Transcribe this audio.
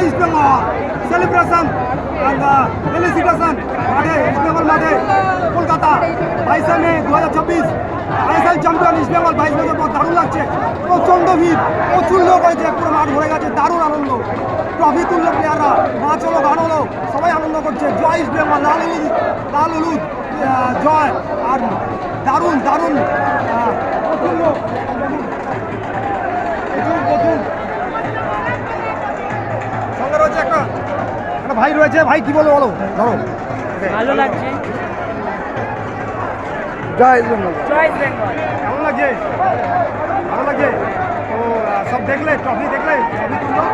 জয় east Bengal celebration felicitation মাঠে east Bengal মাঠে কলকাতা 22 মে 2026 ISL champion east Bengal 22 বছর পর দারুণ লাগছে প্রচণ্ড ভিড় প্রচুর লোক হয়েছে পুরো মাঠ ভরে গেছে দারুণ আনন্দ ট্রফি তুললো প্লেয়াররা নাচ হলো গান হলো সবাই আনন্দ করছে জয় ইস্ট বেঙ্গল লাল হলুদ জয় আর দারুণ দারুণ প্রচুর লোক প্রচুর সঙ্গে রয়েছে একটা ভাই রয়েছে ভাই কি বলো বলো ধরো ভালো লাগছে জয় ইস্ট বেঙ্গল জয় ইস্ট বেঙ্গল কেমন লাগছে ভালো লাগছে তো সব দেখলে ট্রফি দেখলে ট্রফি তুললো